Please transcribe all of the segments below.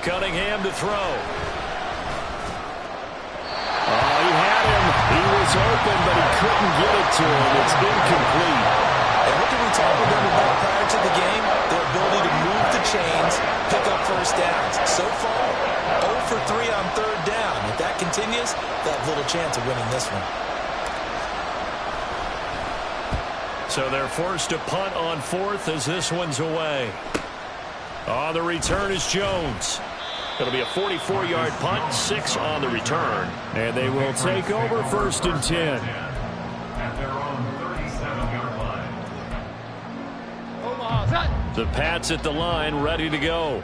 Cunningham to throw. Oh, he had him. He was open, but he couldn't get it to him. It's incomplete. And what did we talk with them about prior to the game? Their ability to move the chains, pick up first downs. So far, 0 for 3 on third down. If that continues, they'll have little chance of winning this one. So they're forced to punt on fourth as this one's away. On the return is Jones. It'll be a 44-yard punt, 6 on the return. And they will take over 1st and 10. At their own 37-yard line. The Pats at the line, ready to go.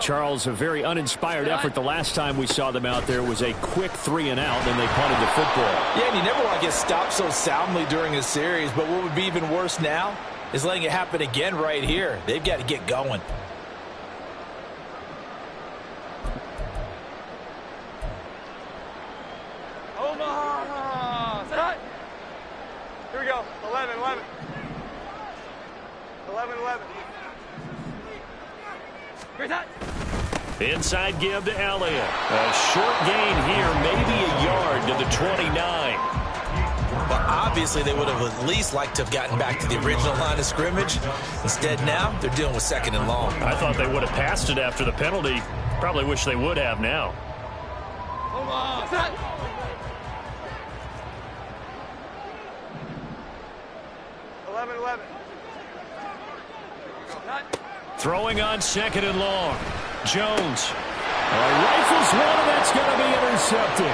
Charles, a very uninspired effort the last time we saw them out there was a quick 3 and out, and they punted the football. Yeah, and you never want to get stopped so soundly during a series, but what would be even worse now is letting it happen again right here. They've got to get going. Here we go. 11. 11. Inside give to Elliott. A short gain here, maybe a yard to the 29. But obviously they would have at least liked to have gotten back to the original line of scrimmage. Instead now, they're dealing with 2nd and long. I thought they would have passed it after the penalty. Probably wish they would have now. 11. Throwing on 2nd and long. Jones. Rifles one, and that's going to be intercepted.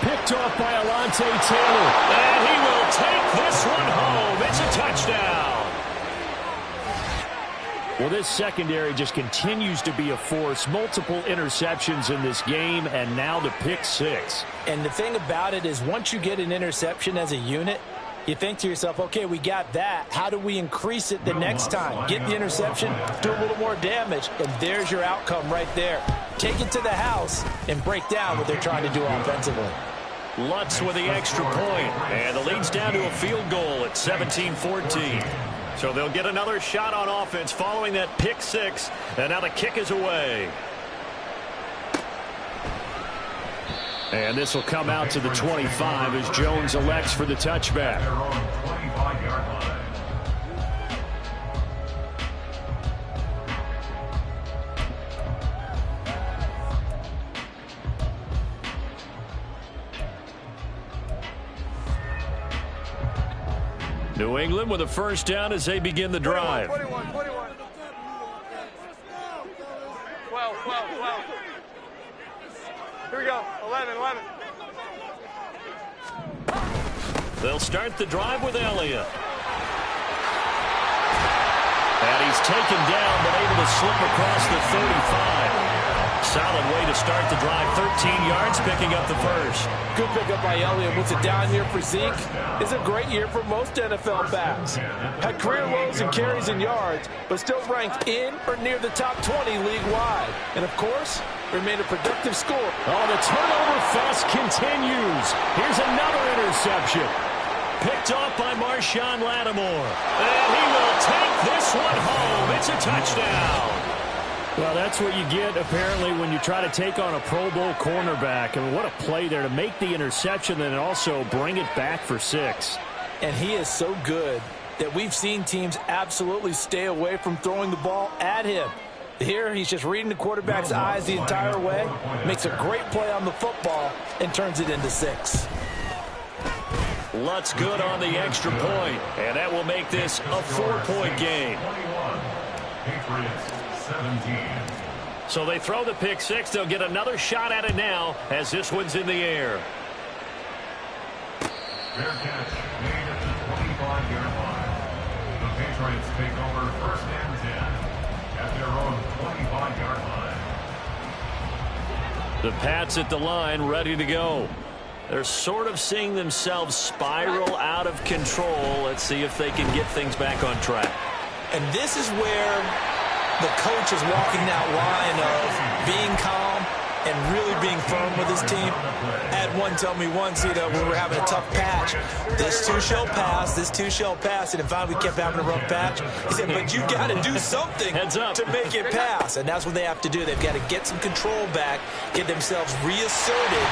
Picked off by Alontae Taylor. And he will take this one home. It's a touchdown. Well, this secondary just continues to be a force. Multiple interceptions in this game, and now the pick 6. And the thing about it is once you get an interception as a unit, you think to yourself, okay, we got that. How do we increase it the next time? Get the interception, do a little more damage, and there's your outcome right there. Take it to the house and break down what they're trying to do offensively. Lutz with the extra point, and the lead's down to a field goal at 17-14. So they'll get another shot on offense following that pick 6, and now the kick is away. And this will come out to the 25 as Jones elects for the touchback. Their own 25-yard line. New England with a first down as they begin the drive. 21. 12. Here we go. 11. They'll start the drive with Elliott. And he's taken down, but able to slip across the 35. Solid way to start the drive. 13 yards, picking up the first. Good pickup by Elliott. What's a down year for Zeke? It's a great year for most NFL backs. Had career lows in carries and yards, but still ranked in or near the top 20 league-wide. And, of course, remained a productive score. Oh, the turnover fest continues. Here's another interception. Picked off by Marshawn Lattimore. And he will take this one home. It's a touchdown. Well, that's what you get, apparently, when you try to take on a Pro Bowl cornerback. I mean, what a play there to make the interception and also bring it back for 6. And he is so good that we've seen teams absolutely stay away from throwing the ball at him. Here, he's just reading the quarterback's eyes the entire way, makes a great play on the football, and turns it into 6. Lutz good on the extra point, and that will make this a 4-point game. 21. Patriots 17. So they throw the pick 6. They'll get another shot at it now as this one's in the air. Fair catch made at the 25-yard line. The Patriots take over 1st and 10 at their own 25-yard line. The Pats at the line, ready to go. They're sort of seeing themselves spiral out of control. Let's see if they can get things back on track. And this is where the coach is walking that line of being calm and and really being firm with his team. I had one tell me once, when we were having a tough patch, this too shall pass, this too shall pass, and if we kept having a rough patch, he said, but you got to do something to make it pass, and that's what they have to do. They've got to get some control back, get themselves reasserted,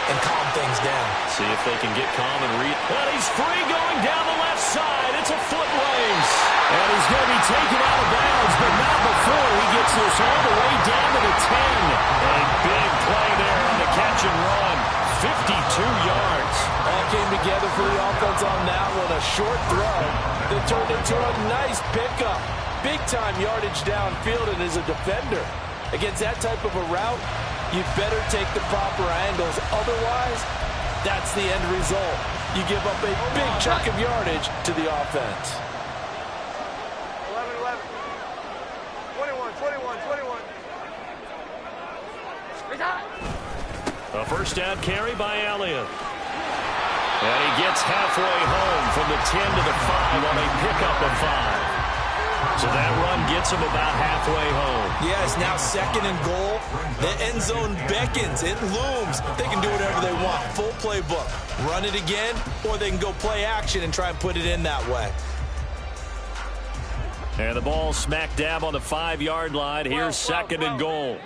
and calm things down. See if they can get calm and Well, he's free going down the left side. It's a foot race. And he's going to be taken out of bounds, but not before he gets this all the way down to the 10. A big play there on the catch and run. 52 yards. All came together for the offense on that one. A short throw that turned into a nice pickup. Big-time yardage downfield, and as a defender, against that type of a route, you better take the proper angles. Otherwise, that's the end result. You give up a big chunk of yardage to the offense. 11, 11. 21, 21, 21. A first down carry by Elliott. And he gets halfway home from the 10 to the 5 on a pickup of 5. So that run gets him about halfway home. Yes, now second and goal. The end zone beckons. It looms. They can do whatever they want. Full playbook. Run it again, or they can go play action and try and put it in that way. And the ball smack dab on the 5-yard line. Here's second and goal.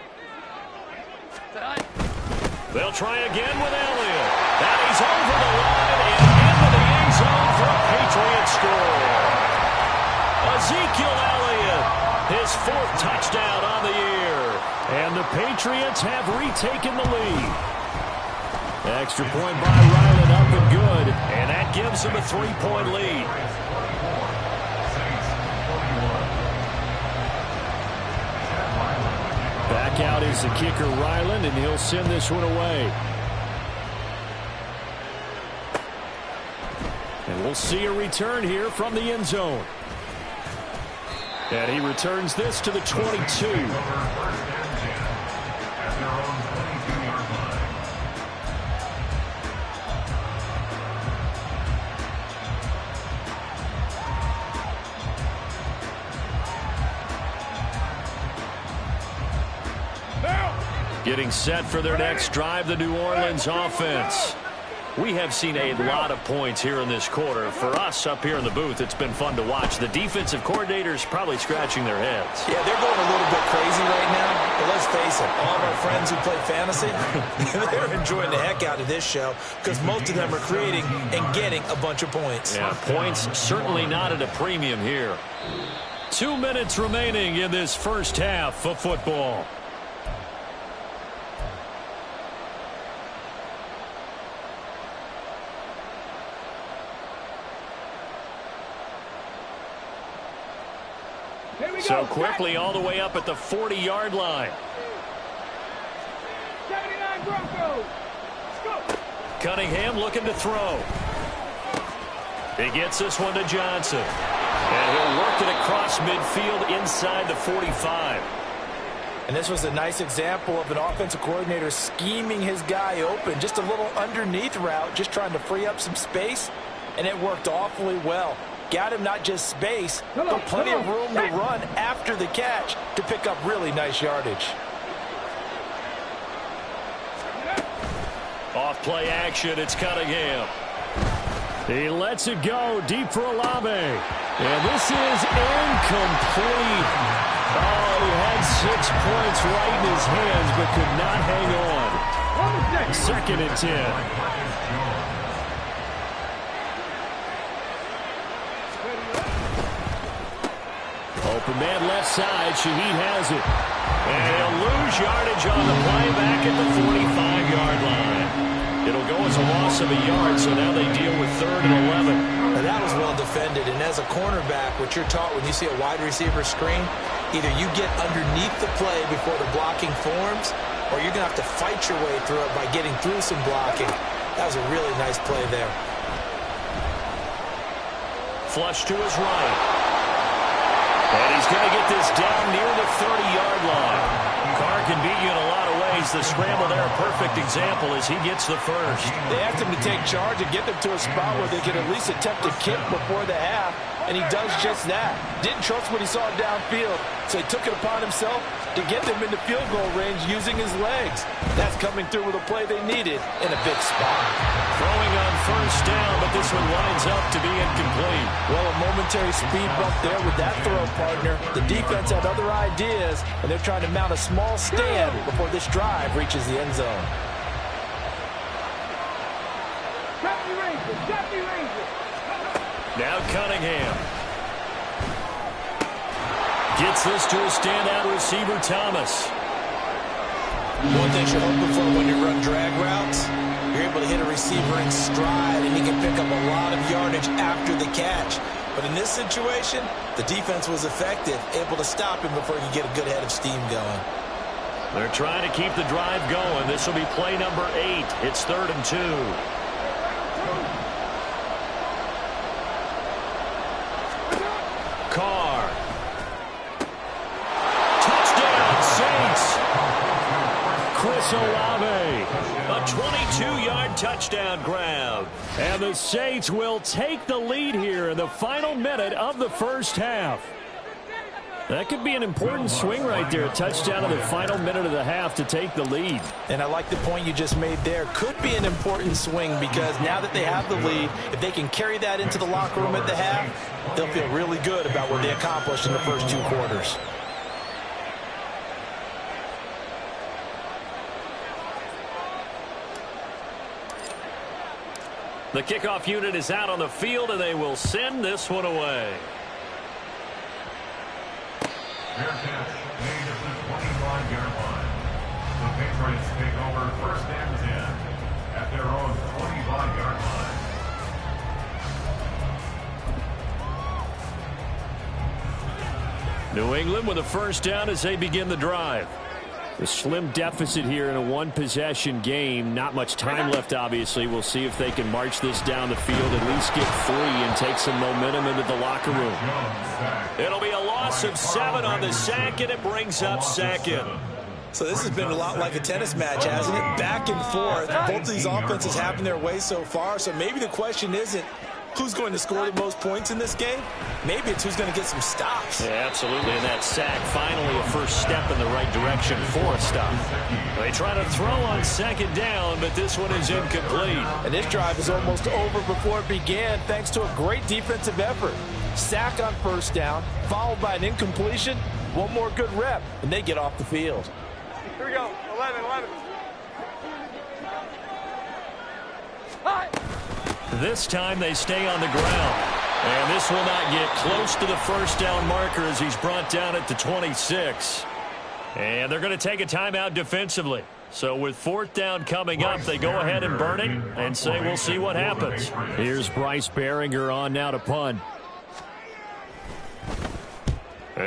They'll try again with Elliott. And he's over the line and into the end zone for a Patriots score. Ezekiel Elliott, his 4th touchdown on the year. And the Patriots have retaken the lead. Extra point by Ryland up and good. And that gives them a 3-point lead. Back out is the kicker, Ryland, and he'll send this one away. And we'll see a return here from the end zone. And he returns this to the 22. Getting set for their next drive, the New Orleans offense. We have seen a lot of points here in this quarter. For us up here in the booth, it's been fun to watch. The defensive coordinators probably scratching their heads. Yeah, they're going a little bit crazy right now. But let's face it, all of our friends who play fantasy, they're enjoying the heck out of this show because most of them are creating and getting a bunch of points. Yeah, points certainly not at a premium here. 2 minutes remaining in this first half of football. So quickly all the way up at the 40-yard line. 79 Broncos. Let's go. Cunningham looking to throw. He gets this one to Johnson. And he'll work it across midfield inside the 45. And this was a nice example of an offensive coordinator scheming his guy open. Just a little underneath route, just trying to free up some space. And it worked awfully well. Got him not just space, but plenty of room to run after the catch to pick up really nice yardage. Off play action, it's Cunningham. He lets it go deep for Olave. And this is incomplete. Oh, he had 6 points right in his hands, but could not hang on. Second and 10. Open man left side. Shaheed has it. And he'll lose yardage on the play back at the 45-yard line. It'll go as a loss of a yard, so now they deal with 3rd and 11. Now that was well defended, and as a cornerback, what you're taught when you see a wide receiver screen, either you get underneath the play before the blocking forms, or you're going to have to fight your way through it by getting through some blocking. That was a really nice play there. Flush to his right. And he's going to get this down near the 30-yard line. Carr can beat you in a lot of ways. The scramble there, a perfect example as he gets the first. They asked him to take charge and get them to a spot where they can at least attempt to kick before the half. and he does just that. Didn't trust what he saw downfield, so he took it upon himself to get them into field goal range using his legs. That's coming through with a play they needed in a big spot. Throwing on first down, but this one winds up to be incomplete. Well, a momentary speed bump there with that throw, partner. The defense had other ideas, and they're trying to mount a small stand before this drive reaches the end zone. Now Cunningham. Gets this to a standout receiver, Thomas. One thing you're hoping for when you run drag routes, you're able to hit a receiver in stride, and he can pick up a lot of yardage after the catch. But in this situation, the defense was effective, able to stop him before he could get a good head of steam going. They're trying to keep the drive going. This will be play number 8. It's 3rd and 2. Carr. Touchdown, Saints. Chris Olave. A 22-yard touchdown grab. And the Saints will take the lead here in the final minute of the first half. That could be an important swing right there. A touchdown in the final minute of the half to take the lead. And I like the point you just made there. Could be an important swing because now that they have the lead, if they can carry that into the locker room at the half, they'll feel really good about what they accomplished in the first 2 quarters. The kickoff unit is out on the field, and they will send this one away. Fair catch made at the 25-yard line. The Patriots take over first and 10 at their own 25-yard line. New England with a first down as they begin the drive. A slim deficit here in a one-possession game. Not much time left, obviously. We'll see if they can march this down the field, at least get 3 and take some momentum into the locker room. It'll be a loss of 7 on the sack, and it brings up 2nd. So this has been a lot like a tennis match, hasn't it? Back and forth. Both of these offenses having their way so far, so maybe the question isn't who's going to score the most points in this game. Maybe it's who's going to get some stops. Yeah, absolutely. And that sack, finally a first step in the right direction for a stop. They try to throw on 2nd down, but this one is incomplete. And this drive is almost over before it began, thanks to a great defensive effort. Sack on first down, followed by an incompletion. One more good rep, and they get off the field. Here we go. 11. Hi. This time they stay on the ground. And this will not get close to the first down marker as he's brought down at the 26. And they're going to take a timeout defensively. So with 4th down coming up, they go ahead and burn it and say we'll see what happens. Here's Bryce Behringer on now to punt.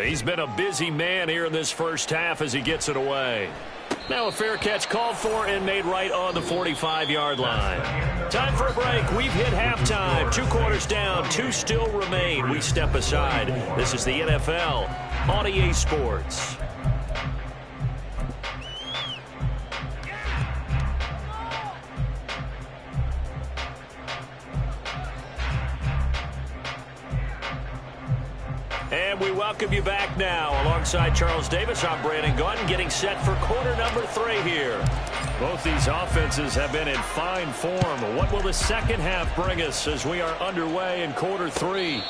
He's been a busy man here in this first half as he gets it away. Now a fair catch called for and made right on the 45-yard line. Time for a break. We've hit halftime. 2 quarters down. 2 still remain. We step aside. This is the NFL on EA Sports. And we welcome you back now. Alongside Charles Davis, I'm Brandon Gaudin, getting set for quarter number 3 here. Both these offenses have been in fine form. What will the second half bring us as we are underway in quarter 3?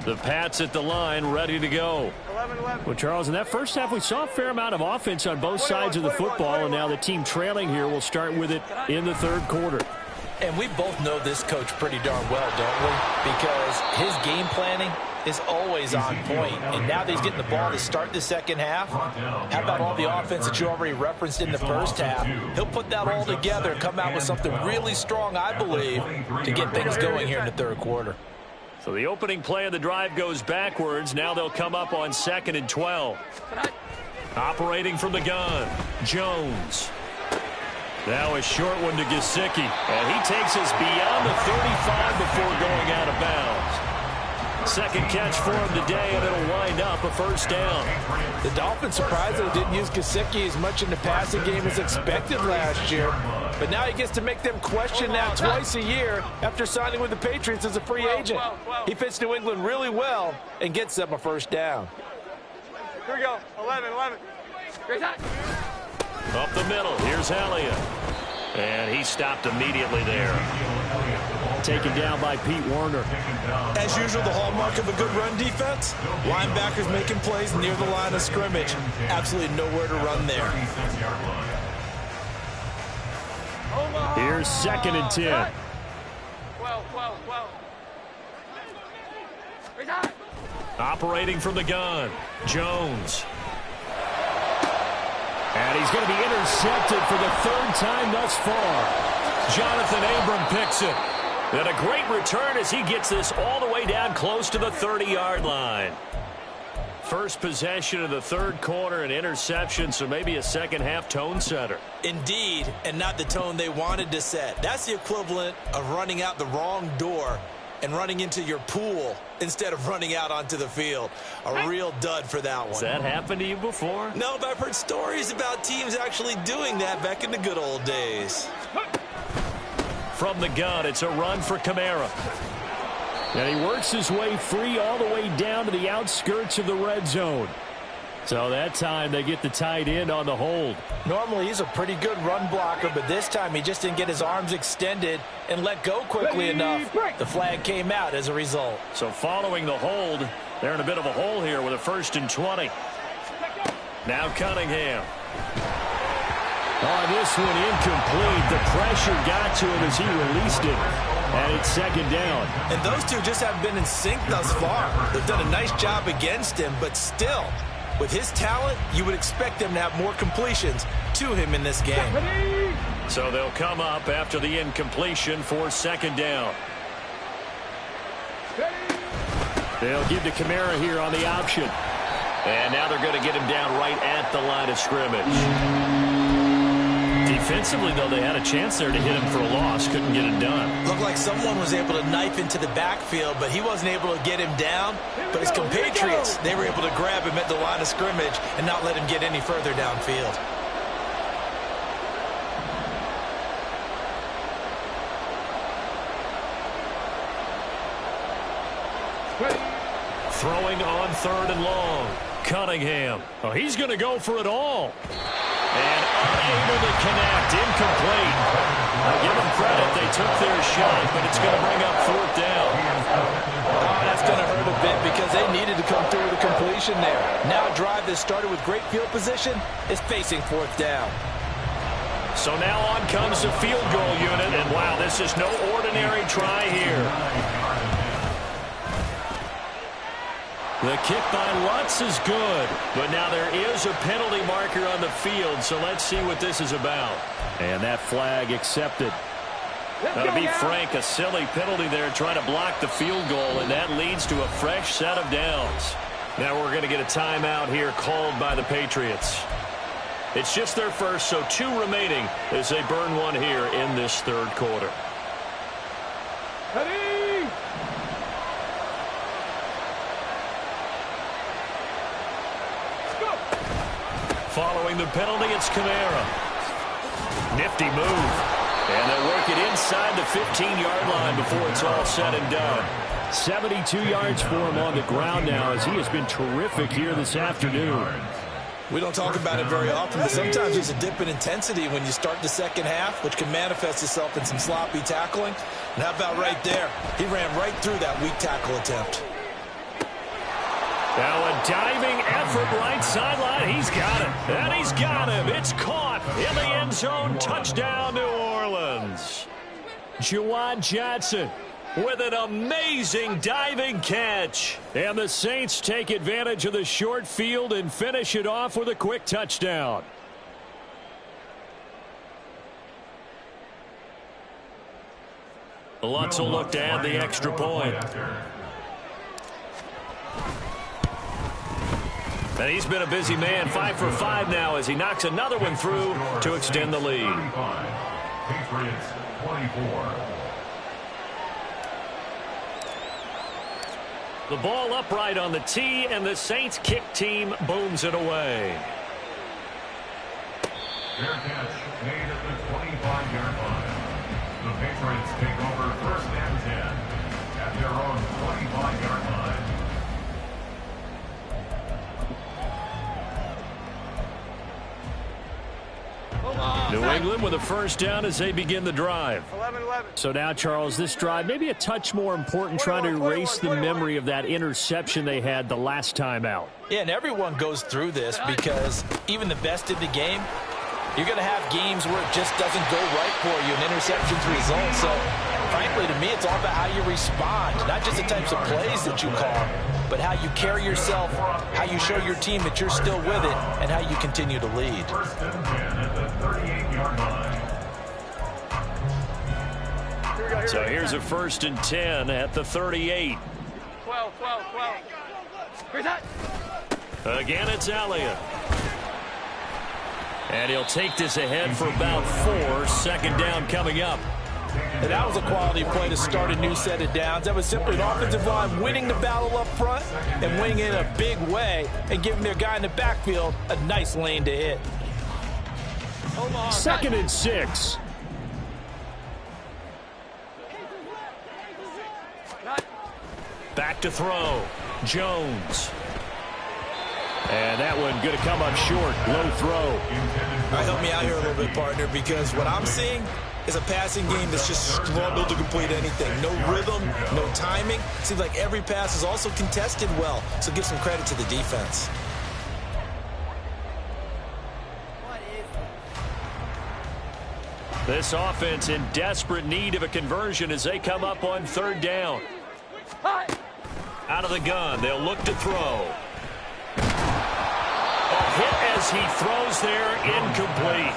The Pats at the line, ready to go. 11. Well, Charles, in that first half, we saw a fair amount of offense on both sides of the football, and now the team trailing here will start with it in the 3rd quarter. And we both know this coach pretty darn well, don't we? Because his game planning is always on point. And now that he's getting the ball to start the second half, how about all the offense that you already referenced in the first half? He'll put that all together and come out with something really strong, I believe, to get things going here in the 3rd quarter. So the opening play of the drive goes backwards. Now they'll come up on 2nd and 12. Operating from the gun, Jones. Now a short one to Gesicki. And he takes us beyond the 35 before going out of bounds. Second catch for him today, and it'll wind up a first down. The Dolphins surprisingly didn't use Gesicki as much in the passing game as expected last year. But now he gets to make them question that twice a year after signing with the Patriots as a free agent. He fits New England really well and gets them a first down. Here we go. 11. Great time. Up the middle, here's Elliott. And he stopped immediately there. Taken down by Pete Werner. As usual, the hallmark of a good run defense, linebackers making plays near the line of scrimmage. Absolutely nowhere to run there. Here's 2nd and 10. 12. Great time. Operating from the gun, Jones. And he's going to be intercepted for the 3rd time thus far. Jonathan Abram picks it. And a great return as he gets this all the way down close to the 30-yard line. First possession of the 3rd quarter, an interception, so maybe a second-half tone setter. Indeed, and not the tone they wanted to set. That's the equivalent of running out the wrong door and running into your pool instead of running out onto the field. A real dud for that one. Has that happened to you before? No, but I've heard stories about teams actually doing that back in the good old days. From the gun, it's a run for Kamara. And he works his way free all the way down to the outskirts of the red zone. So that time they get the tight end on the hold. Normally he's a pretty good run blocker, but this time he just didn't get his arms extended and let go quickly enough. The flag came out as a result. So following the hold, they're in a bit of a hole here with a 1st and 20. Now Cunningham. On this one, incomplete. The pressure got to him as he released it. And it's 2nd down. And those two just haven't been in sync thus far. They've done a nice job against him, but still, with his talent, you would expect them to have more completions to him in this game. So they'll come up after the incompletion for 2nd down. They'll give to Kamara here on the option. And now they're going to get him down right at the line of scrimmage. Defensively, though, they had a chance there to hit him for a loss. Couldn't get it done. Looked like someone was able to knife into the backfield, but he wasn't able to get him down. But his compatriots, they were able to grab him at the line of scrimmage and not let him get any further downfield. Throwing on 3rd and long. Cunningham. Oh, he's going to go for it all. And unable to connect. Incomplete. I'll give them credit. They took their shot, but it's going to bring up 4th down. Oh, that's going to hurt a bit because they needed to come through with a completion there. Now a drive that started with great field position is facing 4th down. So now on comes the field goal unit. And, wow, this is no ordinary try here. The kick by Lutz is good, but now there is a penalty marker on the field, so let's see what this is about. And that flag accepted. To be frank, a silly penalty there trying to block the field goal, and that leads to a fresh set of downs. Now we're going to get a timeout here called by the Patriots. It's just their first, so 2 remaining as they burn one here in this 3rd quarter. Ready? Following the penalty, it's Kamara. Nifty move. And they'll work it inside the 15-yard line before it's all said and done. 72 yards for him on the ground now as he has been terrific here this afternoon. We don't talk about it very often, but sometimes there's a dip in intensity when you start the second half, which can manifest itself in some sloppy tackling. And how about right there? He ran right through that weak tackle attempt. Now a diving effort right sideline. He's got it. And he's got him. It's caught in the end zone. Touchdown, New Orleans. Juwan Johnson with an amazing diving catch. And the Saints take advantage of the short field and finish it off with a quick touchdown. Lutz will look to add the extra point. And he's been a busy man, 5 for 5 now as he knocks another one through to extend the lead. Patriots 24. The ball upright on the tee, and the Saints kick team booms it away. Fair catch made at the 25-yard line. The Patriots take over first and 10 at their own 25-yard line. New England with a first down as they begin the drive. 11-11. So now, Charles, this drive maybe a touch more important, trying to erase the memory of that interception they had the last time out. Yeah, and everyone goes through this because even the best in the game, you're going to have games where it just doesn't go right for you, and interceptions result. So, frankly, to me, it's all about how you respond, not just the types of plays that you call, but how you carry yourself, how you show your team that you're still with it, and how you continue to lead. First and 10 at the 38-yard line. So here's a first and 10 at the 38. 12. Here's that. Again, it's Elliott. And he'll take this ahead for about 4. Second down coming up. And that was a quality play to start a new set of downs. That was simply an offensive line winning the battle up front and winning it in a big way and giving their guy in the backfield a nice lane to hit. Second and 6. Back to throw. Jones. And that one going to come up short. Low throw. All right, help me out here a little bit, partner, because what I'm seeing is a passing game that's just struggled to complete anything. No rhythm, no timing. Seems like every pass is also contested well, so give some credit to the defense. This offense in desperate need of a conversion as they come up on third down. Out of the gun, they'll look to throw. A hit as he throws there, incomplete.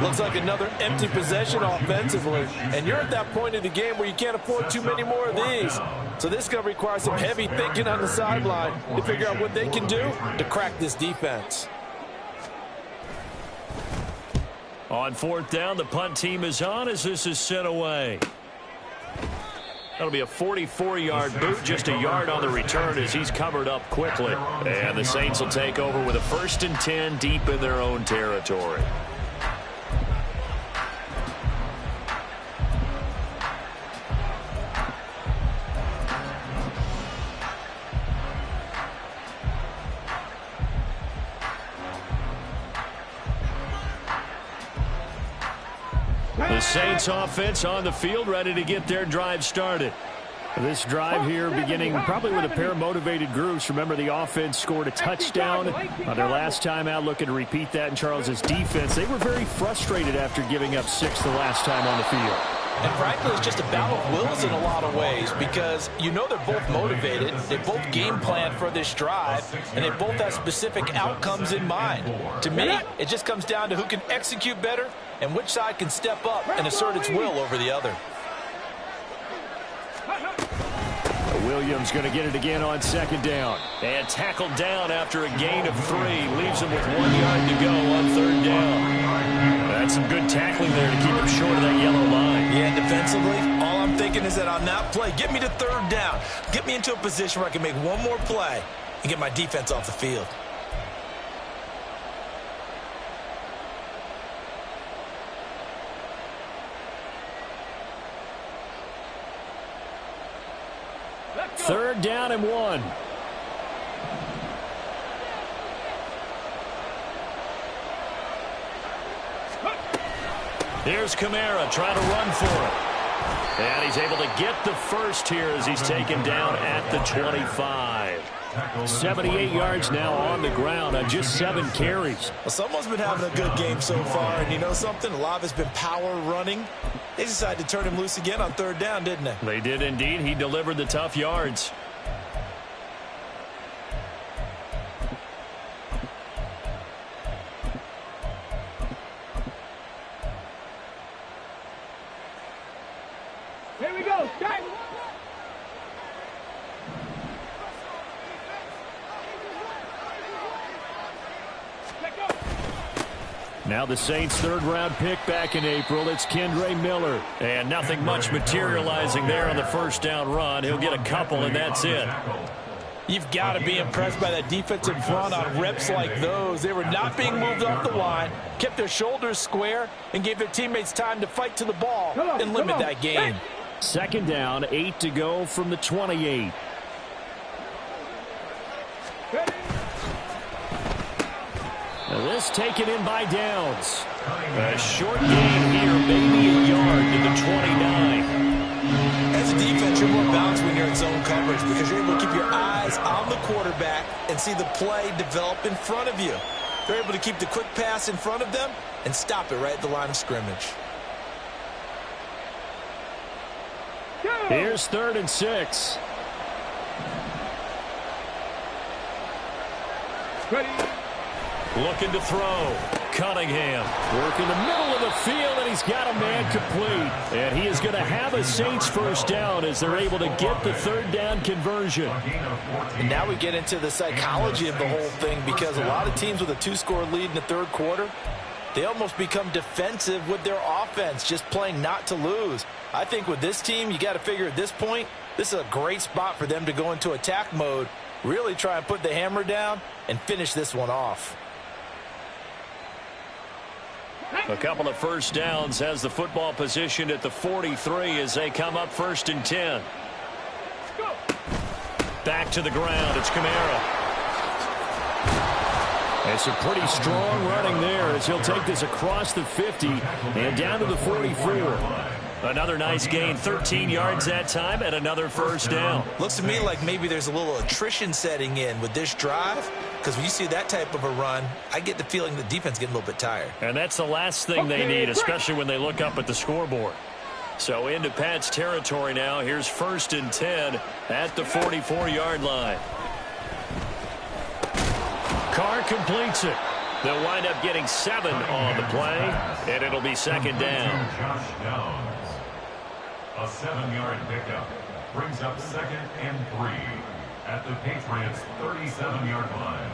Looks like another empty possession offensively, and you're at that point in the game where you can't afford too many more of these. So this is going to require some heavy thinking on the sideline to figure out what they can do to crack this defense. On fourth down, the punt team is on as this is sent away. That'll be a 44-yard boot, just a yard on the return as he's covered up quickly. And the Saints will take over with a first and 10 deep in their own territory. The Saints offense on the field, ready to get their drive started. This drive here beginning probably with a pair of motivated groups. Remember, the offense scored a touchdown on their last time out, looking to repeat that in Charles's defense. They were very frustrated after giving up 6 the last time on the field. And frankly, it's just a battle of wills in a lot of ways because you know they're both motivated, they both game plan for this drive, and they both have specific outcomes in mind. To me, it just comes down to who can execute better and which side can step up and assert its will over the other. Williams going to get it again on second down. And tackled down after a gain of 3. Leaves him with 1 yard to go on third down. That's some good tackling there to keep him short of that yellow line. Yeah, defensively, all I'm thinking is that on that play, get me to third down. Get me into a position where I can make one more play and get my defense off the field. Third down and 1. Here's Kamara trying to run for it. And he's able to get the first here as he's taken down at the 25. 78 yards now on the ground on just 7 carries. Well, someone's been having a good game so far, and you know something? A lot of it's been power running. They decided to turn him loose again on third down, didn't they? They did indeed. He delivered the tough yards. Here we go. Start. Now the Saints' third-round pick back in April. It's Kendre Miller. And nothing much materializing there on the first down run. He'll get a couple, and that's it. You've got to be impressed by that defensive front on reps like those. They were not being moved off the line, kept their shoulders square, and gave their teammates time to fight to the ball and limit that gain. Second down, 8 to go from the 28. Now this taken in by Downs. A short gain here, maybe a yard to the 29. As a defense, you're more balanced when you're in zone coverage because you're able to keep your eyes on the quarterback and see the play develop in front of you. They're able to keep the quick pass in front of them and stop it right at the line of scrimmage. Here's 3rd and 6. Looking to throw. Cunningham working the middle of the field, and he's got a man complete. And he is going to have a Saints first down as they're able to get the third down conversion. And now we get into the psychology of the whole thing because a lot of teams with a 2-score lead in the third quarter, they almost become defensive with their offense, just playing not to lose. I think with this team, you got to figure at this point, this is a great spot for them to go into attack mode, really try and put the hammer down and finish this one off. A couple of first downs has the football positioned at the 43 as they come up 1st and 10. Back to the ground. It's Kamara. It's a pretty strong running there as he'll take this across the 50 and down to the 44. Another nice gain, 13 yards that time, and another first down. Looks to me like maybe there's a little attrition setting in with this drive, because when you see that type of a run, I get the feeling the defense getting a little bit tired. And that's the last thing they need, especially when they look up at the scoreboard. So into Pat's territory now. Here's 1st and 10 at the 44-yard line. Carr completes it. They'll wind up getting 7 on the play, and it'll be 2nd down. A 7-yard pickup brings up 2nd and 3 at the Patriots' 37-yard line.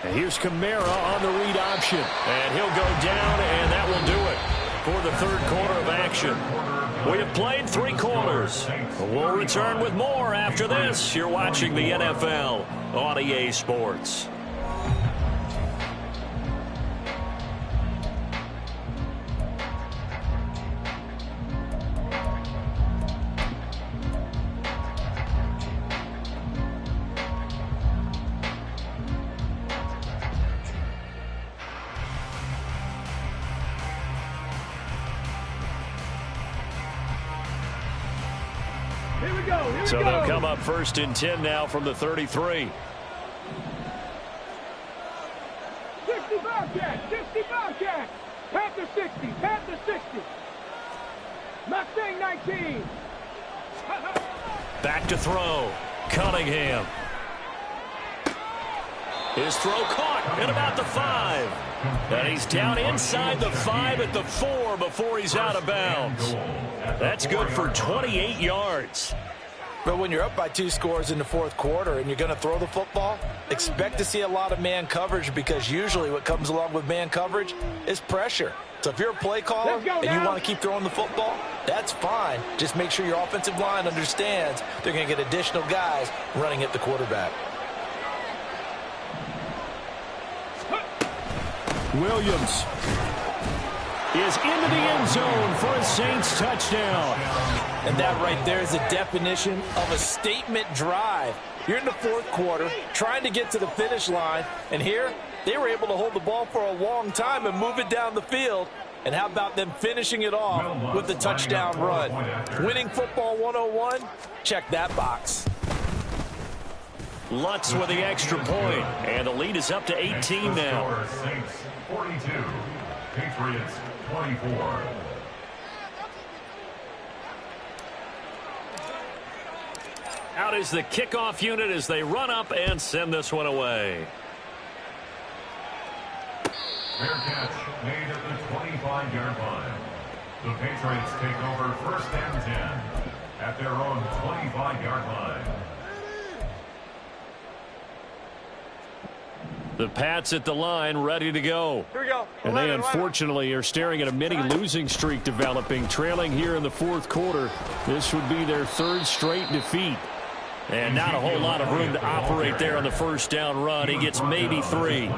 And here's Kamara on the read option, and he'll go down, and that will do it for the third quarter of action. We have played 3 quarters. We'll return with more after this. You're watching the NFL on EA Sports. So they'll come up 1st and 10 now from the 33. 60 Bobcat, 60 Bobcat. Panther 60, Panther 60. Mustang 19. Back to throw. Cunningham. His throw caught at about the 5. And he's down inside the 5 at the 4 before he's out of bounds. That's good for 28 yards. But when you're up by 2 scores in the fourth quarter and you're going to throw the football, expect to see a lot of man coverage because usually what comes along with man coverage is pressure. So if you're a play caller and you want to keep throwing the football, that's fine. Just make sure your offensive line understands they're going to get additional guys running at the quarterback. Williams is into the end zone for a Saints touchdown. And that right there is the definition of a statement drive. You're in the fourth quarter, trying to get to the finish line, and here they were able to hold the ball for a long time and move it down the field. And how about them finishing it off with the touchdown run? Winning football 101, check that box. Lutz with the extra point, and the lead is up to 18 now. Saints 42, Patriots 24. Out is the kickoff unit as they run up and send this one away. Fair catch made at the 25-yard line. The Patriots take over 1st and 10 at their own 25-yard line. The Pats at the line, ready to go. Here we go. And they unfortunately are staring at a mini losing streak developing, trailing here in the fourth quarter. This would be their third straight defeat. And not a whole lot of room to operate there on the first down run. He gets maybe 3.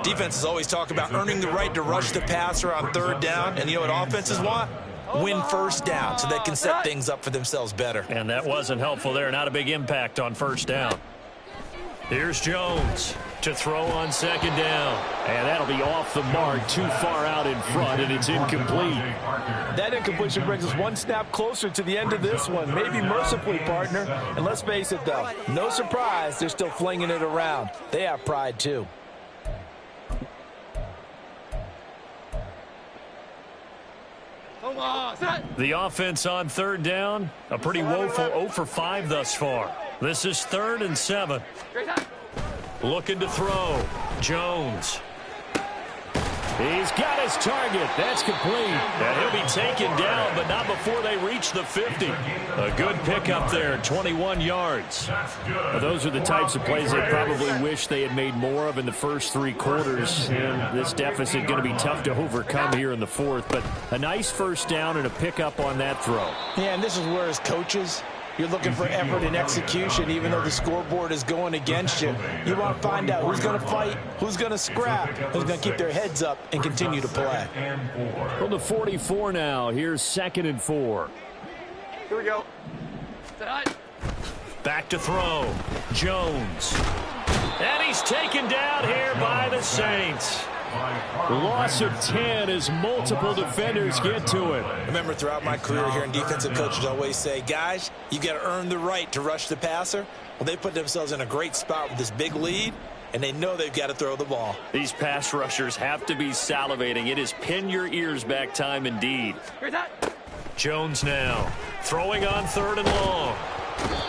Defenses always talk about earning the right to rush the passer on third down. And you know what offenses want? Win first down so they can set things up for themselves better. And that wasn't helpful there. Not a big impact on first down. Here's Jones to throw on second down. And that'll be off the mark, too far out in front, and it's incomplete. That incompletion brings us one snap closer to the end of this one. Maybe mercifully, partner. And let's face it, though, no surprise, they're still flinging it around. They have pride, too. The offense on third down, a pretty woeful 0 for 5 thus far. This is 3rd and 7. Looking to throw. Jones. He's got his target. That's complete. And he'll be taken down, but not before they reach the 50. A good pickup there, 21 yards. Well, those are the types of plays they probably wish they had made more of in the first 3 quarters. And this deficit going to be tough to overcome here in the fourth. But a nice first down and a pickup on that throw. Yeah, and this is where as coaches, you're looking for effort and execution, even though the scoreboard is going against you. You want to find out who's going to fight, who's going to scrap, who's going to keep their heads up and continue to play. From the 44 now, here's 2nd and 4. Here we go. Back to throw. Jones. And he's taken down here by the Saints. Loss of 10 as multiple defenders get to it. Remember, throughout my career here in defensive coaches always say, guys, you got to earn the right to rush the passer. Well, they put themselves in a great spot with this big lead, and they know they've got to throw the ball. These pass rushers have to be salivating. It is pin your ears back time indeed. Jones now throwing on 3rd and long.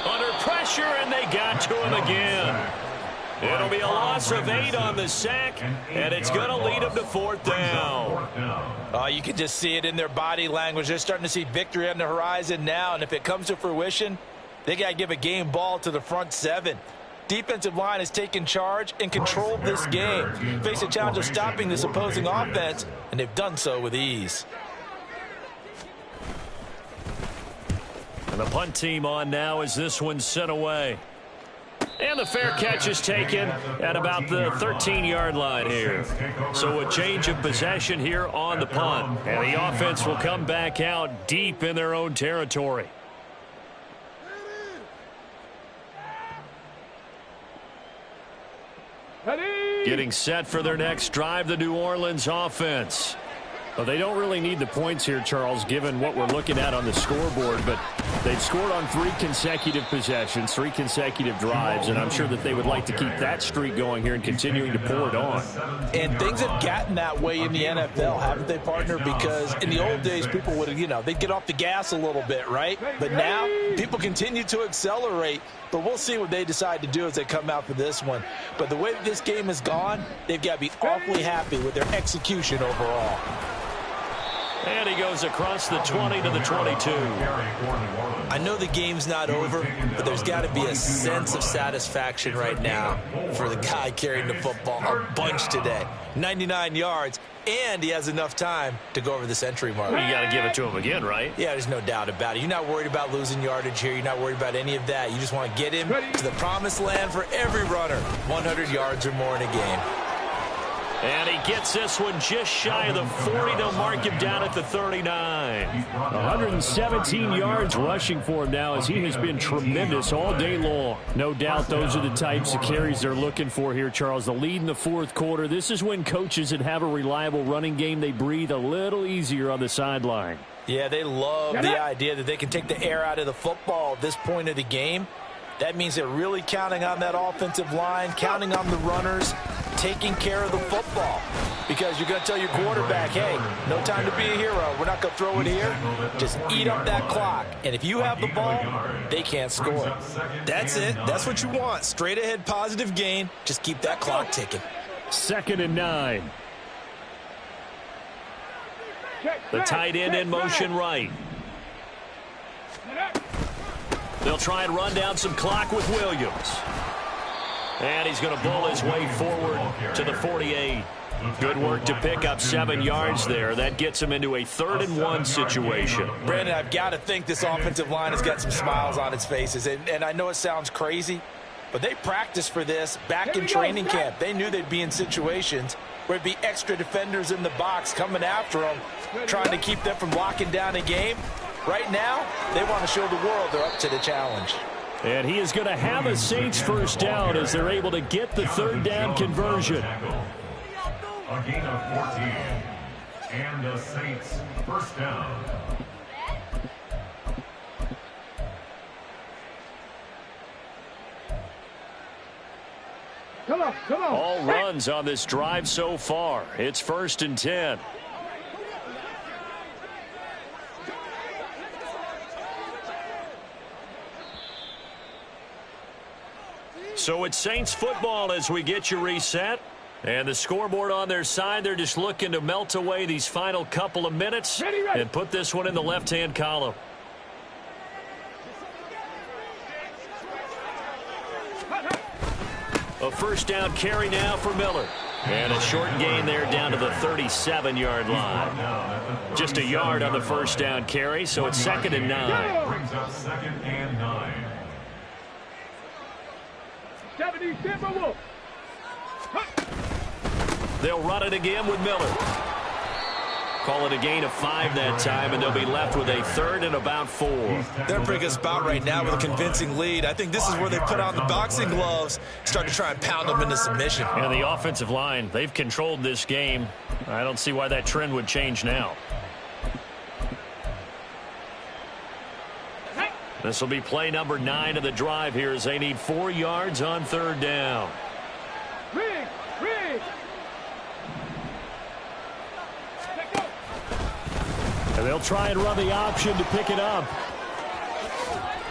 Under pressure, and they got to him again. It'll be a loss of 8 on the sack, and it's going to lead them to 4th down. You can just see it in their body language. They're starting to see victory on the horizon now, and if it comes to fruition, they got to give a game ball to the front 7. Defensive line has taken charge and controlled this game. Face a challenge of stopping this opposing offense, and they've done so with ease. And the punt team on now as this one's sent away. And the fair catch is taken at about the 13-yard line here. So a change of possession here on the punt. And the offense will come back out deep in their own territory. Getting set for their next drive, the New Orleans offense. Well, they don't really need the points here, Charles, given what we're looking at on the scoreboard, but they've scored on 3 consecutive possessions, 3 consecutive drives, and I'm sure that they would like to keep that streak going here and continuing to pour it on. And things have gotten that way in the NFL, haven't they, partner? Because in the old days, people would, they'd get off the gas a little bit, right? But now, people continue to accelerate, but we'll see what they decide to do as they come out for this one. But the way that this game has gone, they've got to be awfully happy with their execution overall. And he goes across the 20 to the 22. I know the game's not over, but there's got to be a sense of satisfaction right now for the guy carrying the football a bunch today. 99 yards, and he has enough time to go over the century mark. Well, you got to give it to him again, right? Yeah, there's no doubt about it. You're not worried about losing yardage here. You're not worried about any of that. You just want to get him to the promised land for every runner. 100 yards or more in a game. And he gets this one just shy of the 40. They'll mark him down at the 39. 117 yards rushing for him now as he has been tremendous all day long. No doubt those are the types of carries they're looking for here, Charles. The lead in the fourth quarter. This is when coaches that have a reliable running game, they breathe a little easier on the sideline. Yeah, they love the idea that they can take the air out of the football at this point of the game. That means they're really counting on that offensive line, counting on the runners, taking care of the football. Because you're going to tell your quarterback, hey, no time to be a hero. We're not going to throw it here. Just eat up that clock. And if you have the ball, they can't score. That's it. That's what you want. Straight ahead positive gain. Just keep that clock ticking. 2nd and 9. The tight end in motion right. They'll try and run down some clock with Williams. And he's going to bull his way forward to the 48. Good work to pick up 7 yards there. That gets him into a 3rd and 1 situation. Brandon, I've got to think this offensive line has got some smiles on its faces. And I know it sounds crazy, but they practiced for this back in training camp. They knew they'd be in situations where there'd be extra defenders in the box coming after them, trying to keep them from locking down a game. Right now, they want to show the world they're up to the challenge. And he is going to have a Saints first down as they're able to get the 3rd down conversion. A gain of 14. And the Saints first down. Come on. All runs on this drive so far. It's 1st and 10. So it's Saints football as we get you reset. And the scoreboard on their side, they're just looking to melt away these final couple of minutes and put this one in the left-hand column. A first down carry now for Miller. And a short gain there down to the 37-yard line. Just a yard on the first down carry, so it's 2nd and 9. Brings up 2nd and 9. 70 Timberwolves. They'll run it again with Miller. Call it a gain of 5 that time, and they'll be left with a 3rd and about 4. They're bringing us about right now with a convincing lead. I think this is where they put on the boxing gloves, start to try and pound them into submission. And the offensive line, they've controlled this game. I don't see why that trend would change now. This will be play number 9 of the drive here as they need 4 yards on 3rd down. Rig. And they'll try and run the option to pick it up.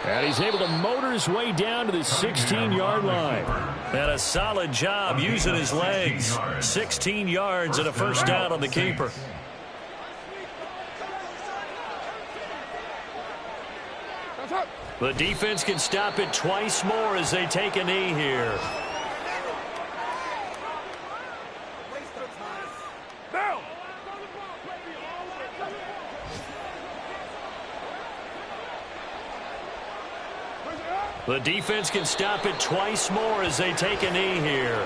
And he's able to motor his way down to the 16-yard line. And a solid job using his legs. 16 yards and a first down on the keeper. The defense can stop it twice more as they take a knee here. The defense can stop it twice more as they take a knee here.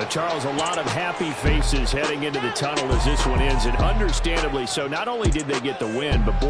Charles, a lot of happy faces heading into the tunnel as this one ends, and understandably so. Not only did they get the win, but boy,